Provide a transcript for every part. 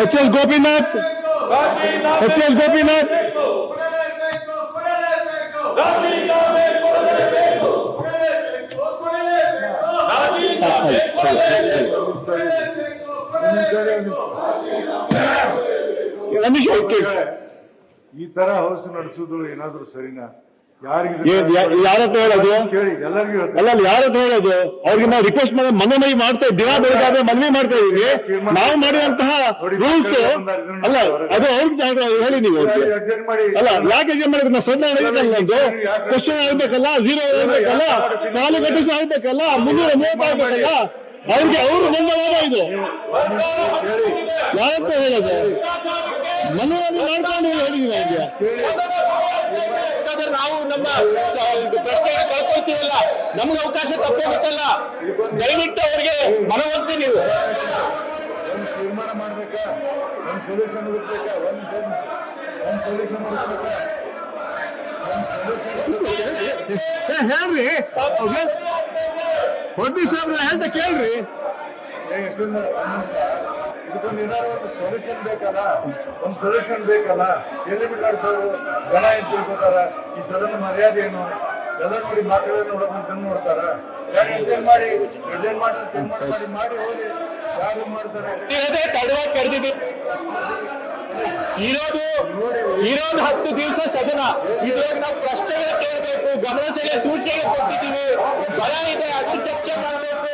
ಎಚ್.ಎಲ್. ಗೋಪಿನಾಥ್ ಎಚ್.ಎಲ್. ಗೋಪಿನಾಥ್ ಈ ತರ ಹೌಸ್ ನಡೆಸುದು ಏನಾದ್ರು ಸರಿನಾ? ಯಾರ ಹತ್ರ ಹೇಳೋದು? ಕೇಳಿ, ಎಲ್ಲರಿಗೂ ಅಲ್ಲ ಯಾರ ಹತ್ರ ಹೇಳೋದು? ಅವ್ರಿಗೆ ನಾವು ರಿಕ್ವೆಸ್ಟ್ ಮಾಡಿ ಮನವಿ ಮಾಡ್ತಾ ದಿನ ಬೆಳಗಾದ್ರೆ ಮನವಿ ಮಾಡ್ತಾ ಇದೀವಿ. ನಾವು ಮಾಡಿದಂತಹ ರೂಲ್ಸ್ ಅಲ್ಲ, ಅದು ಅವ್ರಿಗೆ ಹೇಳಿ ನೀವು ಅವ್ರಿಗೆ. ಅಲ್ಲ ಯಾಕೆ ಎಕ್ಸಾಮ್ ಮಾಡಿದ್ರೆ ನಾವು ಸಣ್ಣ ಹೇಳಿದ್ದಲ್ಲ, ಕ್ವಶನ್ ಆಗ್ಬೇಕಲ್ಲ, 0 ಆಗ್ಬೇಕಲ್ಲ, ಕಾಲು ಗಟ್ಟಿಸಿ ಆಗ್ಬೇಕಲ್ಲ, 330 ಆಗ್ಬೇಕಲ್ಲ, ಅವ್ರಿಗೆ ಅವರು ನನ್ನ ವಾದ ಇದು. ಯಾರಂತ ಹೇಳೋದು? ಮನವಿ ಮಾಡ್ಕೊಂಡು ಹೇಳಿದೀವಿ ಅವ್ರಿಗೆ. ನಾವು ನಮ್ಮ ಪ್ರಶ್ನೆಗೆ ಕಳ್ಕೊಳ್ತೀವಲ್ಲ, ನಮ್ಗೆ ಅವಕಾಶ ತಪ್ಪೋಗುತ್ತಲ್ಲ, ದಯವಿಟ್ಟು ಅವ್ರಿಗೆ ಮನವೊಲಿಸಿ ನೀವು. ತೀರ್ಮಾನ ಮಾಡ್ಬೇಕಾ? ಒಂದ್ ಸೊಲ್ಯೂಷನ್ ಹುಡುಕ್ಬೇಕಾ? ಒಂದ್ ಸೊಲ್ಯೂಷನ್ ಹುಡುಕ್ಬೇಕಾ? ಹೇಳ್ರಿ ಹೊಡ್ಡಿ ಸಾಹೇಬ್ರ ಹೇಳ್ತಾ ಕೇಳ್ರಿ. ಇದಕ್ಕೊಂದು ಏನಾದ್ರು ಒಂದು ಸೊಲ್ಯೂಷನ್ ಬೇಕಲ್ಲ, ಒಂದ್ ಸೊಲ್ಯೂಷನ್ ಬೇಕಲ್ಲ. ಎಲ್ಲಿ ಬಿಟ್ಟಾಡ್ತಾರು ಜನ ಏನ್ ತಿಳ್ಕೊತಾರ? ಈ ಸದನ ಮರ್ಯಾದೆ ಏನು? ಎಲ್ಲ ನೋಡಿ ಮಕ್ಕಳನ್ನ ನೋಡೋದು ನೋಡ್ತಾರ. ಎಕ್ಸ್ಚೇಂಜ್ ಮಾಡಿ ಮಾಡಿ ಹೋಗಿ ಯಾರು ಮಾಡ್ತಾರೆ? ತಡವಾಗಿ ಕರೆದಿದ್ದೀವಿ. ಇರೋದು 10 ದಿವಸ ಸದನ. ಇದ್ರಾಗ ನಾವು ಪ್ರಶ್ನೆಗಳು ಕೇಳಬೇಕು, ಗಮನ ಸೆಳೆಯ ಸೂಚನೆ ಕೊಟ್ಟಿದ್ದೀವಿ. ಬರ ಇದೆ, ಅದು ಚರ್ಚೆ ಮಾಡಬೇಕು.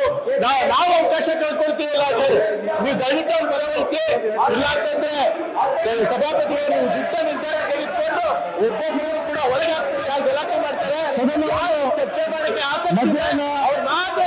ನಾವು ಅವಕಾಶ ಕಳ್ಕೊಳ್ತೀವಲ್ಲ ಸರ್, ನೀವು ದಯವಿಟ್ಟು ಮನವೊಲಿಸಿ. ಇಲ್ಲ ಅಂತಂದ್ರೆ ಸಭಾಪತಿಗಳು ನೀವು ದಿಟ್ಟ ನಿರ್ಧಾರ ತೆಗೆದುಕೊಂಡು ಒಬ್ಬೊಬ್ಬರು ಕೂಡ ಒಳಗೆ ಹಾಕ್ಬಿಟ್ಟು ಯಾರು ಗಲಾಟೆ ಮಾಡ್ತಾರೆ. ಚರ್ಚೆ ಮಾಡಕ್ಕೆ ಆಸಕ್ತಿ ಅವ್ರು ಮಾತ್ರ